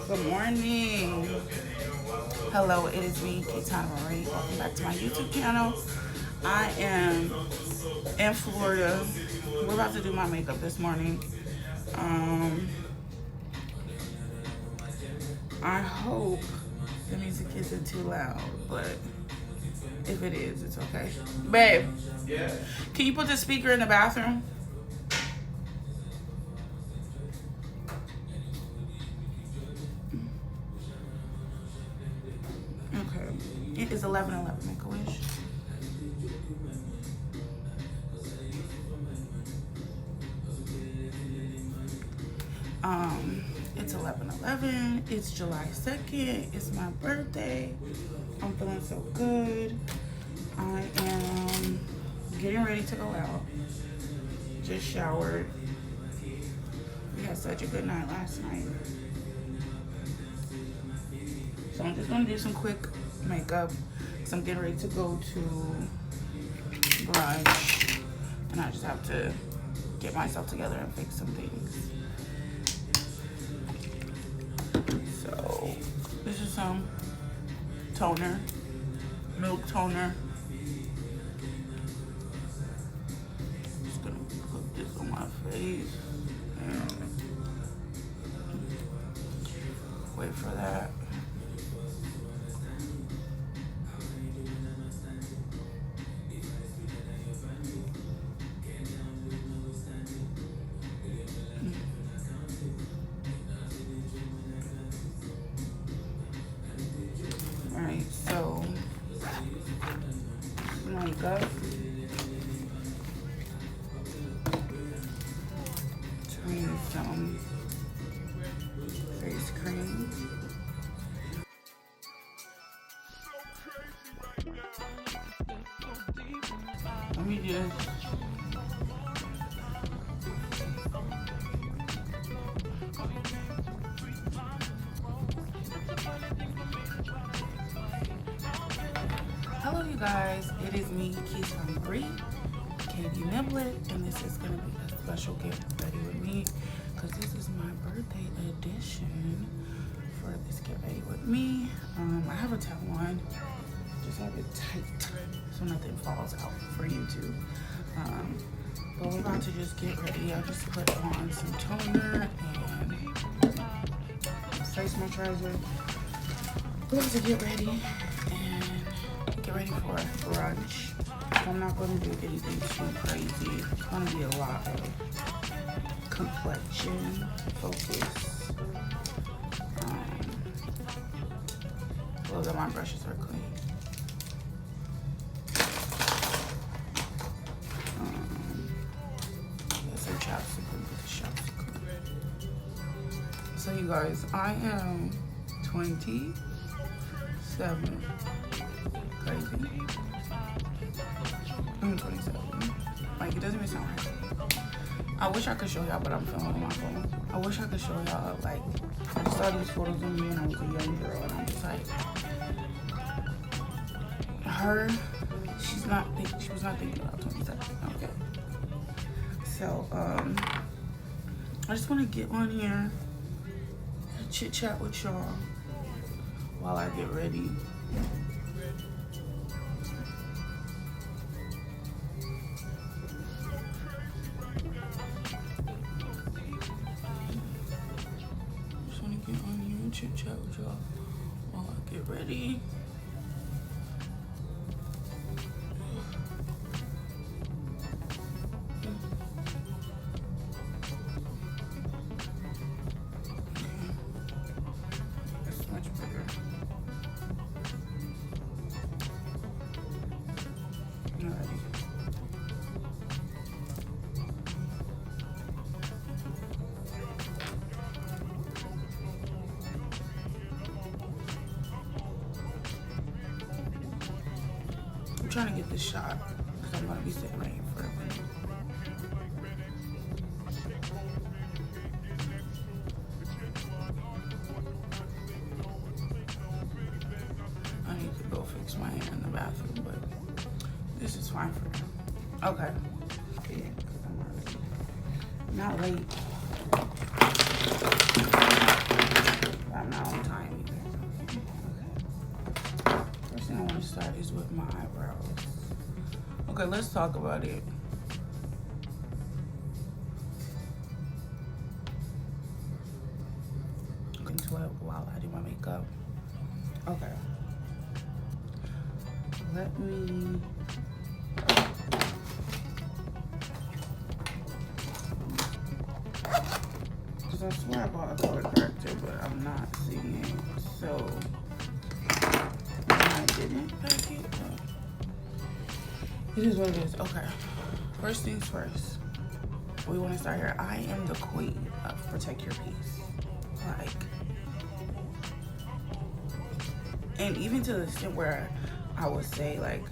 Good morning. Hello, it is me, Keitana Marie. Welcome back to my YouTube channel. I am in Florida. We're about to do my makeup this morning. I hope the music isn't too loud, but if it is, it's okay. Babe, can you put the speaker in the bathroom? Okay. It is 11:11. Make a wish. It's 11:11. It's July 2nd. It's my birthday. I'm feeling so good. I am getting ready to go out. Just showered. We had such a good night last night. So I'm just gonna do some quick makeup because I'm getting ready to go to brunch, and I just have to get myself together and fix some things. So this is some toner, milk toner. Just gonna put this on my face and wait for that. Alright, so makeup. Turn some face cream. Let me just hello you guys, it is me, Keitana Marie, Katie Niblet, and this is going to be a special get ready with me because this is my birthday edition for this get ready with me. I have a towel on, just have it tight so nothing falls out for YouTube. But we're about to just get ready. I just put on some toner and face moisturizer. We're about to get ready and get ready for brunch. I'm not going to do anything too crazy. It's going to be a lot of complexion focus. Those of my brushes are clean. Some chapstick with the chapstick. So you guys, I am 27. Crazy. I'm 27. Like, it doesn't even sound right. I wish I could show y'all, but I'm filming on my phone. I wish I could show y'all, like, I saw these photos of me when I was a young girl, and I'm just like, she was not thinking about 27. Okay. So, I just want to get on here, chit chat with y'all while I get ready. Just want to get on here and chit chat with y'all while I get ready. I'm trying to get this shot because I'm going to be sitting right here for a minute. I need to go fix my hair in the bathroom, but this is fine for now. Okay. Yeah, because I'm not late. is with my eyebrows. Okay, let's talk about it. Into it while I do my makeup. Okay. Let me. Because I swear I bought a color corrector, but I'm not seeing it. So I didn't pack it. It is what it is. Okay. First things first. We want to start here. I am the queen of protect your peace. Like, and even to the extent where I would say, like,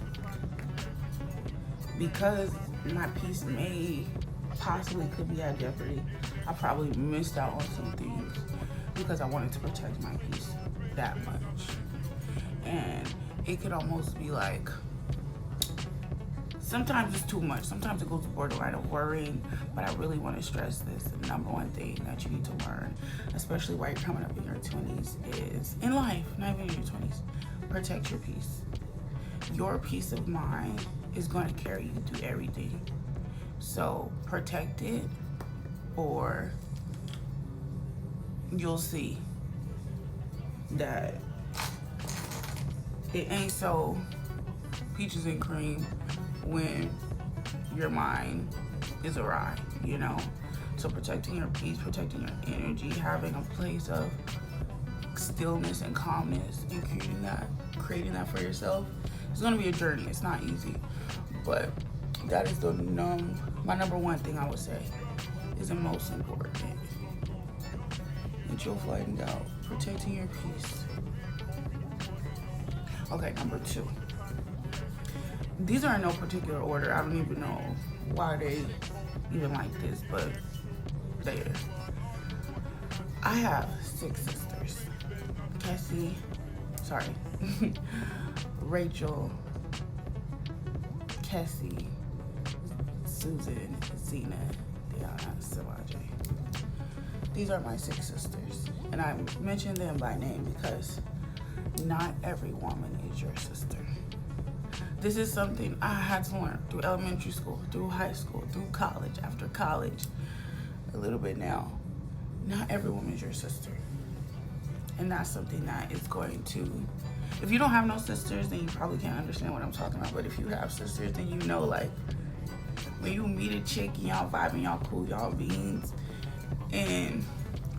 because my peace may possibly could be at jeopardy, I probably missed out on some things because I wanted to protect my peace that much. And it could almost be like, sometimes it's too much. Sometimes it goes borderline of worrying, but I really want to stress this. The number one thing that you need to learn, especially while you're coming up in your 20s, is in life, not even in your 20s, protect your peace. Your peace of mind is going to carry you through everything. So protect it, or you'll see that it ain't so peaches and cream when your mind is awry, you know? So protecting your peace, protecting your energy, having a place of stillness and calmness, and creating that for yourself, it's gonna be a journey. It's not easy, but that is my number one thing I would say is the most important. That you'll find out, protecting your peace. Okay, number two. These are in no particular order. I don't even know why they even like this, but they are. I have 6 sisters. Cassie, Rachel, Cassie, Susan, Zena, Deanna, Savaje. These are my 6 sisters. And I mention them by name because not every woman is your sister. This is something I had to learn through elementary school, through high school, through college, after college, a little bit now. Not every woman is your sister. And that's something that is going to, if you don't have no sisters, then you probably can't understand what I'm talking about. But if you have sisters, then you know, like, when you meet a chick and y'all vibing, y'all cool, y'all beans, and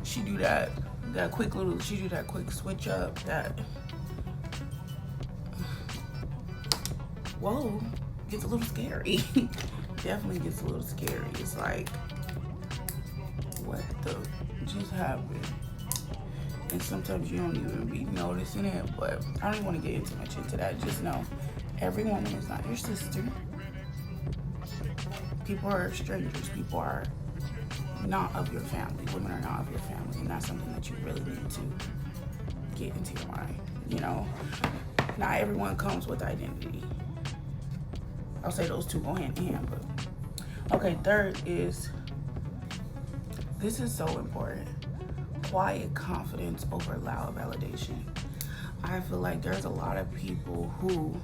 she do that quick switch up, that, whoa, gets a little scary. Definitely gets a little scary. It's like, what the just happened? And sometimes you don't even be noticing it, but I don't even want to get too much into that. Just know, every woman is not your sister. People are strangers. People are not of your family. Women are not of your family, and that's something that you really need to get into your mind. You know, not everyone comes with identity. I'll say those two go hand in hand, but okay. Third is, this is so important. Quiet confidence over loud validation. I feel like there's a lot of people who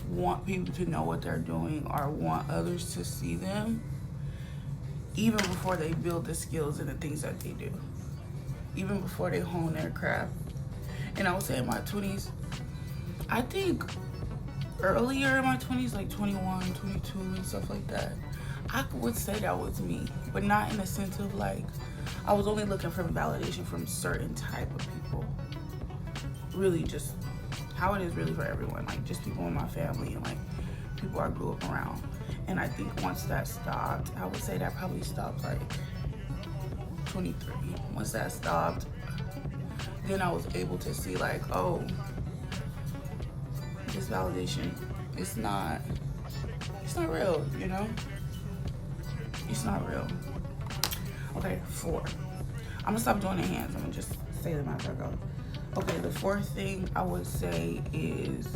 want people to know what they're doing or want others to see them even before they build the skills and the things that they do, even before they hone their craft. And I would say in my 20s, I think earlier in my 20s, like 21, 22 and stuff like that, I would say that was me, but not in the sense of like, I was only looking for validation from certain type of people. Really just how it is really for everyone, like just people in my family and like people I grew up around. And I think once that stopped, I would say that probably stopped like 23. Once that stopped, then I was able to see like, oh, this validation, it's not real, you know? It's not real. Okay, 4. I'm gonna stop doing the hands. I'm gonna just say them after I go. Okay, the 4th thing I would say is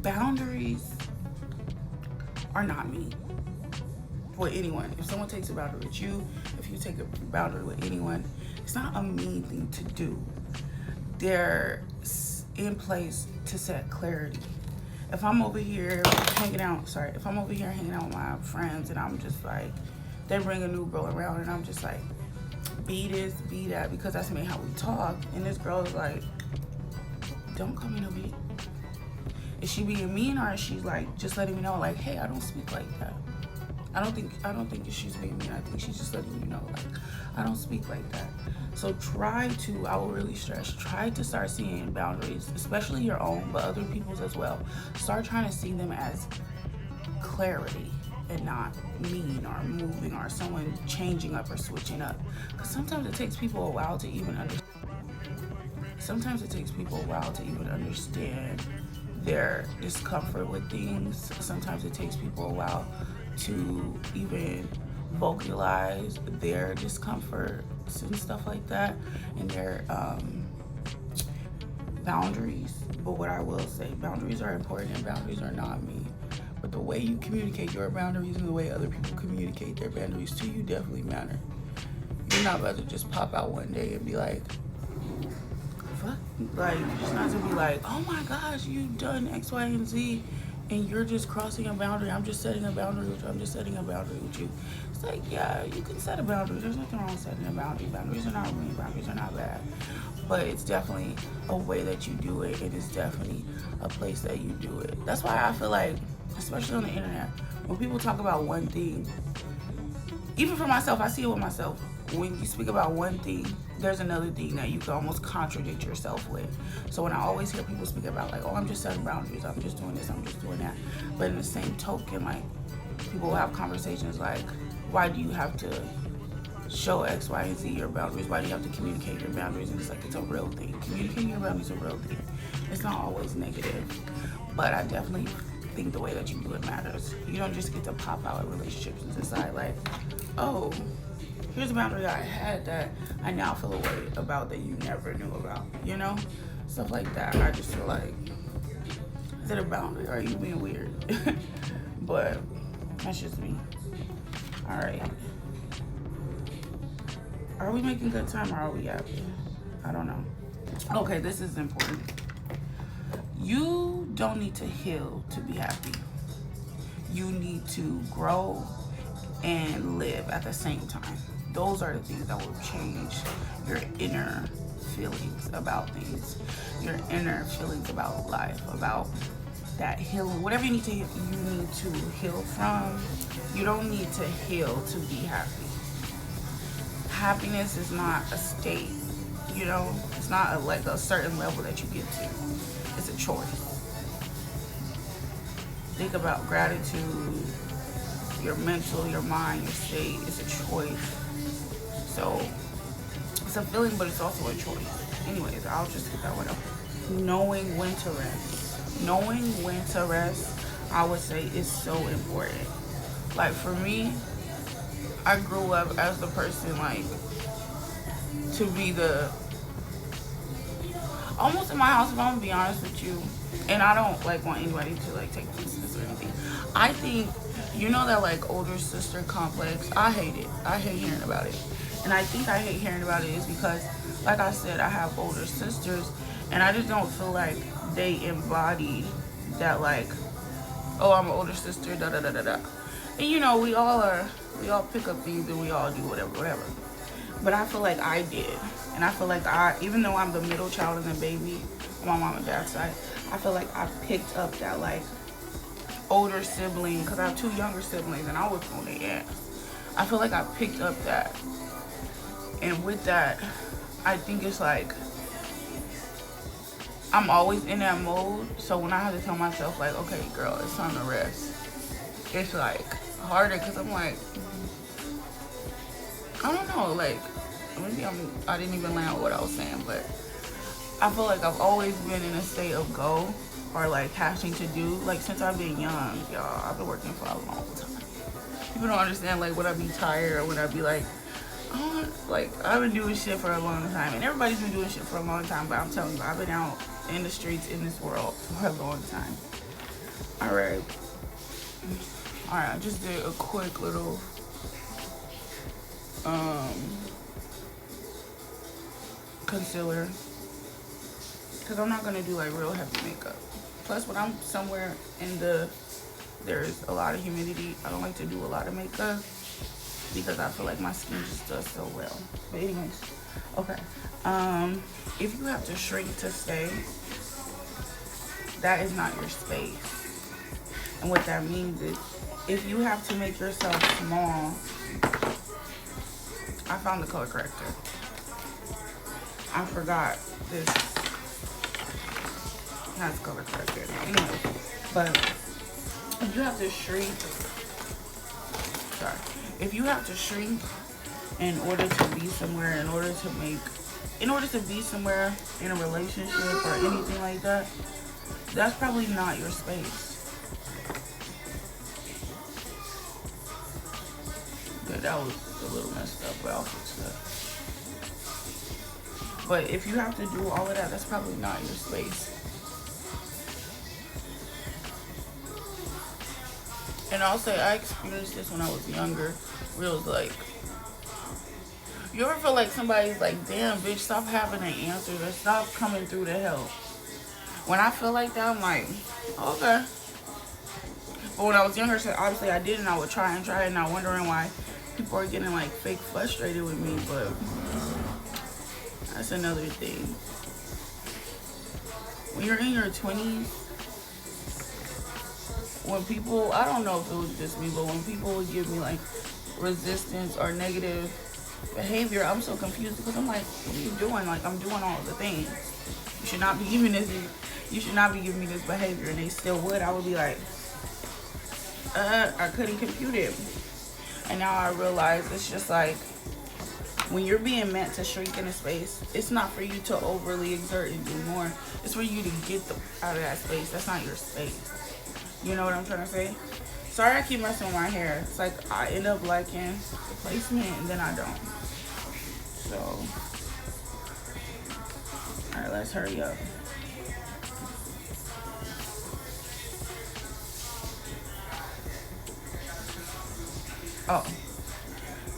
boundaries are not me with anyone. If someone takes a boundary with you, if you take a boundary with anyone, it's not a mean thing to do. they're in place to set clarity. If I'm over here hanging out, if I'm over here hanging out with my friends and I'm just like, they bring a new girl around and I'm just like, be this, be that, because that's me how we talk. And this girl is like, don't call me no bitch. Is she being mean, or is she like just letting me know like, hey, I don't speak like that? I don't think she's being mean. I think she's just letting you know like, I don't speak like that. So try to, I will really stress, try to start seeing boundaries, especially your own, but other people's as well. Start trying to see them as clarity and not mean or moving or someone changing up or switching up. Because sometimes it takes people a while to even understand. Sometimes it takes people a while to even understand their discomfort with things. Sometimes it takes people a while to even vocalize their discomfort and stuff like that, and their boundaries. But what I will say, boundaries are important and boundaries are not mean. But the way you communicate your boundaries and the way other people communicate their boundaries to you definitely matter. You're not about to just pop out one day and be like, fuck, like, it's not to be like, oh my gosh, you've done X, Y, and Z, and you're just crossing a boundary. I'm just setting a boundary with you. I'm just setting a boundary with you. It's like, yeah, you can set a boundary. There's nothing wrong with setting a boundary. Boundaries are not mean. Boundaries are not bad. But it's definitely a way that you do it. It is definitely a place that you do it. That's why I feel like, especially on the internet, when people talk about one thing, even for myself, I see it with myself. When you speak about one thing, there's another thing that you can almost contradict yourself with. So when I always hear people speak about like, oh, I'm just setting boundaries, I'm just doing this, I'm just doing that. But in the same token, like, people will have conversations like, why do you have to show X, Y, and Z your boundaries? Why do you have to communicate your boundaries? And it's like, it's a real thing. Communicating your boundaries is a real thing. It's not always negative, but I definitely think the way that you do it matters. You don't just get to pop out in relationships and decide like, oh, here's a boundary I had that I now feel a way about that you never knew about, you know? Stuff like that. I just feel like, is it a boundary or are you being weird? But that's just me. All right. Are we making good time or are we happy? I don't know. Okay, this is important. You don't need to heal to be happy. You need to grow and live at the same time. Those are the things that will change your inner feelings about things, your inner feelings about life, about that healing, whatever you need to heal from. You don't need to heal to be happy. Happiness is not a state, you know. It's not like a certain level that you get to. It's a choice. Think about gratitude, your mental, your mind, your state. It's a choice. So it's a feeling, but it's also a choice. Anyways, I'll just get that one up. Knowing when to rest. Knowing when to rest, I would say, is so important. Like for me, I grew up as the person like to be the, almost in my house, if I'm gonna be honest with you, and I don't like want anybody to like take this or anything. I think, you know, that like older sister complex, I hate it. I hate hearing about it. And I think I hate hearing about it is because, like I said, I have older sisters, and I just don't feel like they embody that like, oh, I'm an older sister, da da da da da. And you know, we all pick up things and we all do whatever. But I feel like I did. And I feel like even though I'm the middle child and the baby on my mom and dad's side, I feel like I picked up that like older sibling, because I have two younger siblings and I was on their ass. I feel like I picked up that. And with that, I think it's like, I'm always in that mode. So when I have to tell myself like, okay, girl, it's time to rest, it's like harder because I'm like, I don't know, like maybe I didn't even land what I was saying, but I feel like I've always been in a state of go or like having to do, like since I've been young, y'all. I've been working for a long time. People don't understand like when I be tired or when I be like, oh, like I've been doing shit for a long time, and everybody's been doing shit for a long time, but I'm telling you, I've been out in the streets in this world for a long time. All right, I just did a quick little concealer because I'm not gonna do like real heavy makeup. Plus, when I'm somewhere in there's a lot of humidity, I don't like to do a lot of makeup because I feel like my skin just does so well. But anyways, okay. If you have to shrink to stay, that is not your space. And what that means is, if you have to make yourself small, I found the color corrector. I forgot this has color corrector. Anyway, but if you have to shrink, sorry, if you have to shrink in order to be somewhere, in order to be somewhere in a relationship or anything like that, that's probably not your space. Yeah, that was a little messed up, but I'll fix that. But if you have to do all of that, that's probably not your space. And I'll say I experienced this when I was younger, where it was like, you ever feel like somebody's like, damn, bitch, stop having an answer, or stop coming through to help. When I feel like that, I'm like, okay. But when I was younger, so obviously I did, and I would try and not wondering why people are getting like fake frustrated with me, but that's another thing. When you're in your 20s, when people, I don't know if it was just me, but when people would give me like resistance or negative behavior, I'm so confused because I'm like, what are you doing? Like, I'm doing all the things. You should not be giving me this behavior, and they still would. I would be like, I couldn't compute it. And now I realize it's just like, when you're being meant to shrink in a space, it's not for you to overly exert and do more. It's for you to get out of that space. That's not your space. You know what I'm trying to say? Sorry I keep messing with my hair. It's like I end up liking the placement and then I don't. So, alright, let's hurry up. Oh,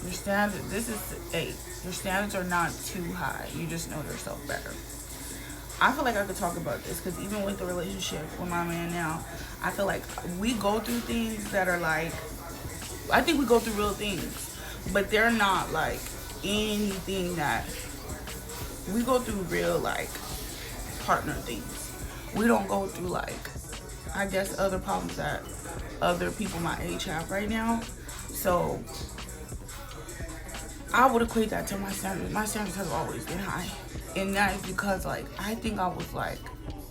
your standard, this is 8. Your standards are not too high. You just know yourself better. I feel like I could talk about this because even with the relationship with my man now, I feel like we go through things that are like, I think we go through real things, but they're not like anything that, we go through real like partner things. We don't go through like, I guess, other problems that other people my age have right now. So I would equate that to my standards. My standards have always been high. And that is because, like, I think I was like,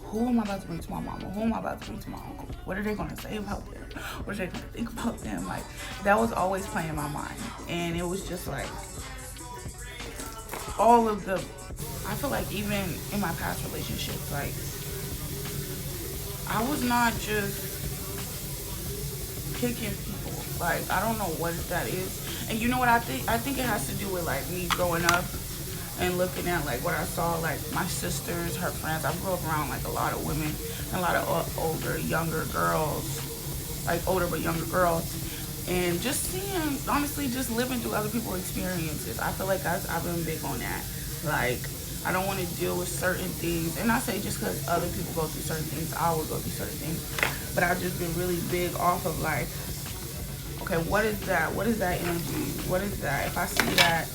who am I about to bring to my mama? Who am I about to bring to my uncle? What are they going to say about them? What are they going to think about them? Like, that was always playing in my mind. And it was just like, all of the, I feel like even in my past relationships, like, I was not just picking people. Like, I don't know what that is. And you know what I think? I think it has to do with, like, me growing up and looking at like what I saw, like my sisters, her friends. I grew up around like a lot of women and a lot of older, younger girls, like older but younger girls, and just seeing, honestly, just living through other people's experiences. I feel like I've been big on that. Like, I don't want to deal with certain things, and I say just because other people go through certain things, I will go through certain things. But I've just been really big off of like, okay, what is that? What is that energy? What is that? If I see that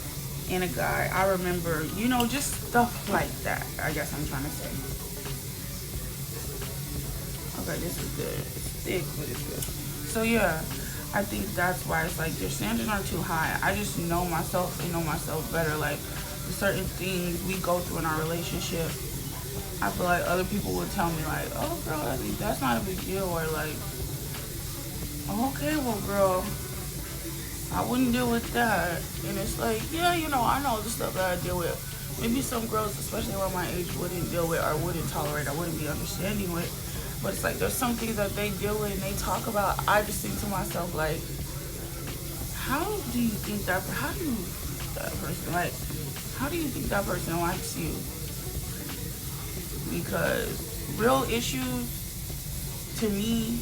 in a guy, I remember, you know, just stuff like that, I guess I'm trying to say. Okay, this is good. It's thick, but it's good. So yeah, I think that's why it's like your standards aren't too high. I just know myself and know myself better. Like, certain things we go through in our relationship, I feel like other people would tell me like, oh girl, that's not a big deal, or like, okay, well girl, I wouldn't deal with that. And it's like, yeah, you know, I know the stuff that I deal with. Maybe some girls, especially around my age, wouldn't deal with or wouldn't tolerate, I wouldn't be understanding with. But it's like, there's some things that they deal with and they talk about. I just think to myself, like, how do you think that person, like, how do you think that person likes you? Because real issues, to me,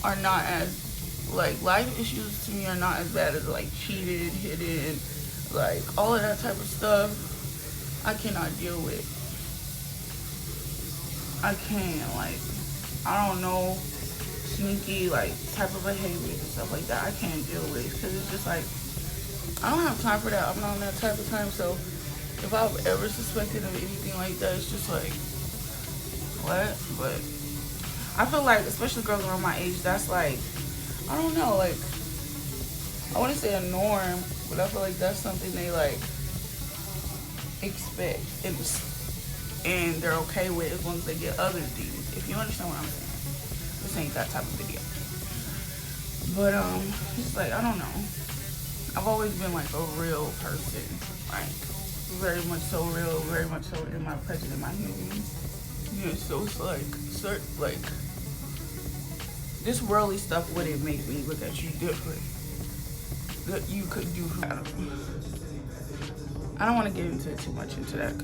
are not as, like, life issues to me are not as bad as like cheated, hidden, like all of that type of stuff. I cannot deal with. I can't, like, I don't know, sneaky, like, type of behaviors and stuff like that. I can't deal with it, because it's just like, I don't have time for that. I'm not on that type of time. So if I've ever suspected of anything like that, it's just like, what? But I feel like, especially girls around my age, that's like, I don't know, like, I wouldn't say a norm, but I feel like that's something they like expect and they're okay with as long as they get other things. If you understand what I'm saying. This ain't that type of video. But it's like, I don't know. I've always been like a real person, like very much so real, very much so in my present, in my human. Yeah, so it's like, like this worldly stuff wouldn't make me look at you different. That you could do. I don't want to get into too much into that,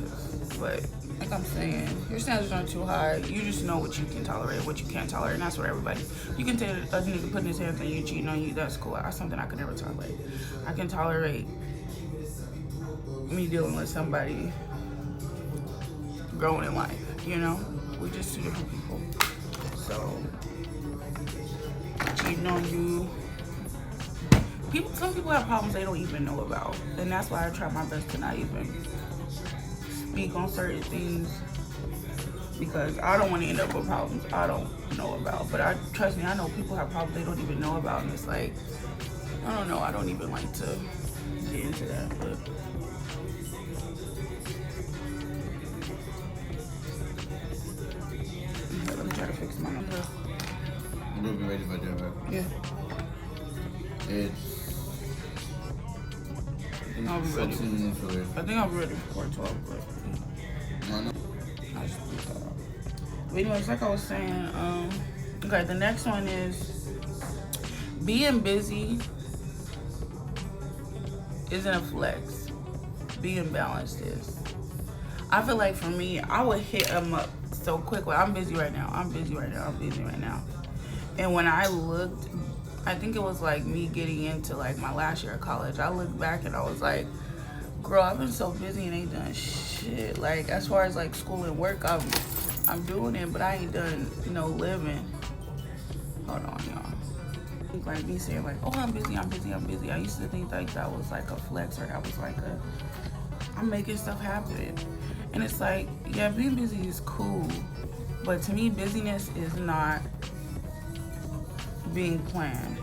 but like I'm saying, your standards aren't too high. You just know what you can tolerate, what you can't tolerate, and that's for everybody. You can tell a nigga putting his hands on you, cheating on you, that's cool. That's something I could never tolerate. I can tolerate me dealing with somebody growing in life, you know? We're just two different people. So, cheating on you. Some people have problems they don't even know about. And that's why I try my best to not even speak on certain things, because I don't want to end up with problems I don't know about. But trust me, I know people have problems they don't even know about, and it's like, I don't know, I don't even like to get into that. But okay, let me try to fix my number. You'll be ready by dinner. Yeah. It's I think I'll be ready. 14 minutes away. I think I'll be ready before 12, but No, no. I just put that out. But anyways, like I was saying, okay, the next one is being busy isn't a flex. Being balanced is. I feel like for me, I would hit them up so quick. Like, I'm busy right now. I'm busy right now. I'm busy right now. And when I looked, I think it was like me getting into like my last year of college. I looked back and I was like, girl, I've been so busy and ain't done shit. Like, as far as like school and work, I'm doing it, but I ain't done no living. Hold on, y'all. Like me saying like, oh, I'm busy, I'm busy, I'm busy. I used to think like that was like a flex, or that was like I'm making stuff happen. And it's like, yeah, being busy is cool, but to me, busyness is not being planned.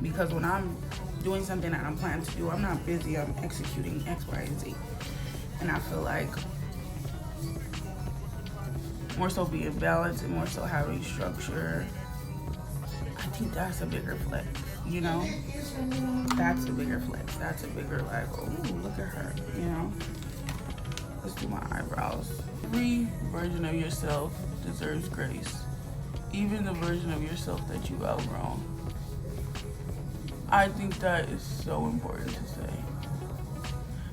Because when I'm doing something that I'm planning to do, I'm not busy, I'm executing X, Y, and Z. And I feel like more so being balanced and more so having structure, I think that's a bigger flex, you know? That's a bigger flex. That's a bigger like, oh, look at her, you know? Let's do my eyebrows. Every version of yourself deserves grace. Even the version of yourself that you've outgrown. I think that is so important to say.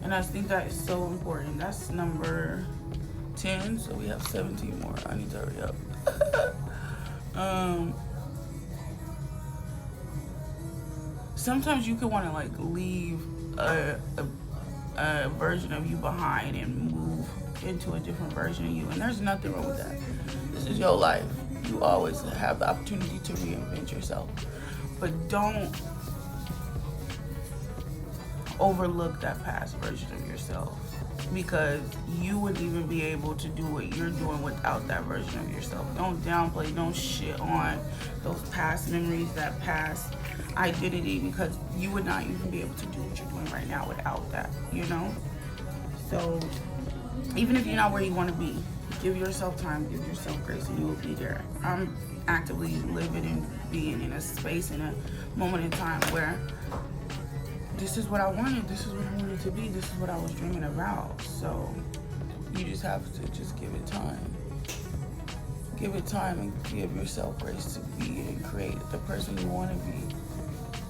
And I think that is so important. That's number 10, so we have 17 more. I need to hurry up. Sometimes you can want to like leave a version of you behind and move into a different version of you, and there's nothing wrong with that. This is your life. You always have the opportunity to reinvent yourself, but don't overlook that past version of yourself, because you wouldn't even be able to do what you're doing without that version of yourself. Don't downplay, don't shit on those past memories, that past identity, because you would not even be able to do what you're doing right now without that, you know? So even if you're not where you want to be, give yourself time, give yourself grace, and you will be there. I'm actively living and being in a space, in a moment in time where this is what I wanted, this is what I wanted to be, this is what I was dreaming about. So you just have to just give it time. Give it time and give yourself grace to be and create the person you want to be.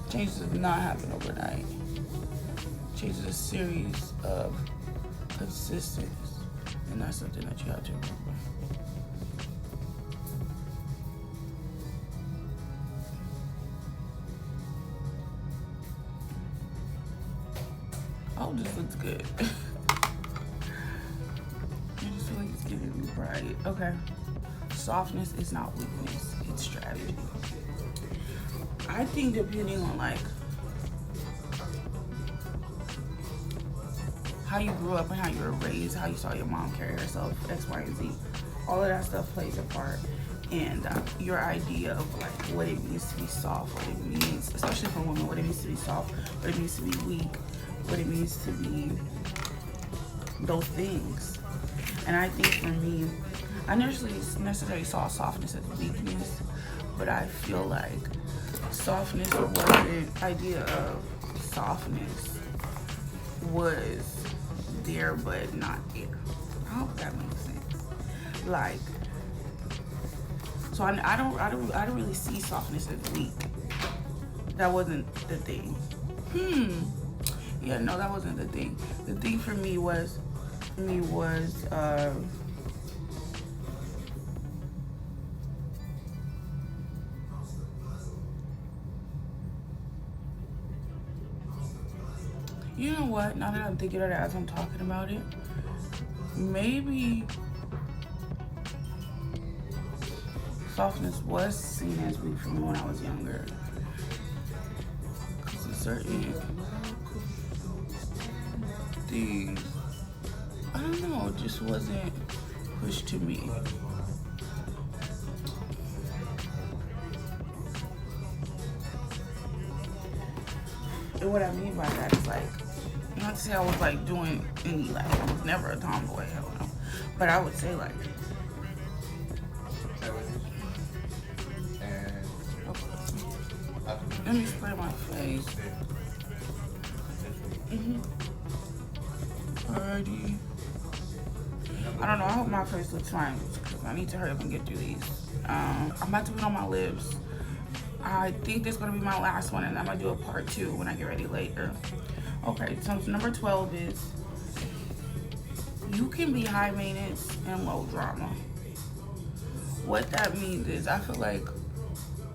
Change does not happen overnight. Change is a series of consistency, and that's something that you have to remember. Oh, this looks good. I just feel like it's getting bright. Okay. softness is not weakness, it's strategy. I think depending on like how you grew up and how you were raised, how you saw your mom carry herself, X, Y, and Z, all of that stuff plays a part. And your idea of like what it means to be soft, what it means, especially for women, what it means to be soft, what it means to be weak, what it means to be those things. And I think for me, I necessarily saw softness as weakness, but I feel like softness wasn't, idea of softness was there but not there. I hope that makes sense. Like, so I don't really see softness as weak. That wasn't the thing. Yeah, no, that wasn't the thing. The thing for me was you know what? Now that I'm thinking of it as I'm talking about it, maybe softness was seen as weak for me when I was younger. Because in certain things, I don't know, it just wasn't pushed to me. And what I mean by that is like, not to say I was like doing any, like, I was never a tomboy, I don't know. But I would say like, let me spray my face. Alrighty. I don't know, I hope my face looks fine because I need to hurry up and get through these. I'm about to put on my lips. I think this is gonna be my last one and I'm gonna do a part 2 when I get ready later. Okay, so number 12 is, you can be high maintenance and low drama. What that means is, I feel like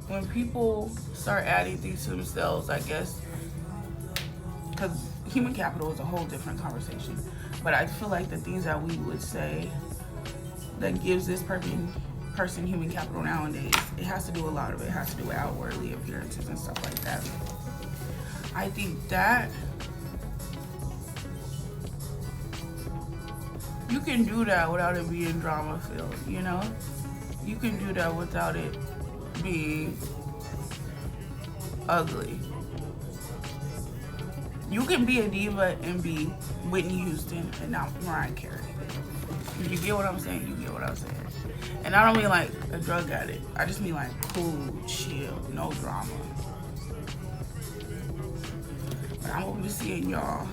when people start adding things to themselves, I guess, because human capital is a whole different conversation, but I feel like the things that we would say that gives this person human capital nowadays, it has to do, a lot of it has to do with outwardly appearances and stuff like that. I think that you can do that without it being drama filled, you know? You can do that without it being ugly. You can be a diva and be Whitney Houston and not Mariah Carey. You get what I'm saying? You get what I'm saying. And I don't mean like a drug addict. I just mean like cool, chill, no drama. But I'm open to seeing y'all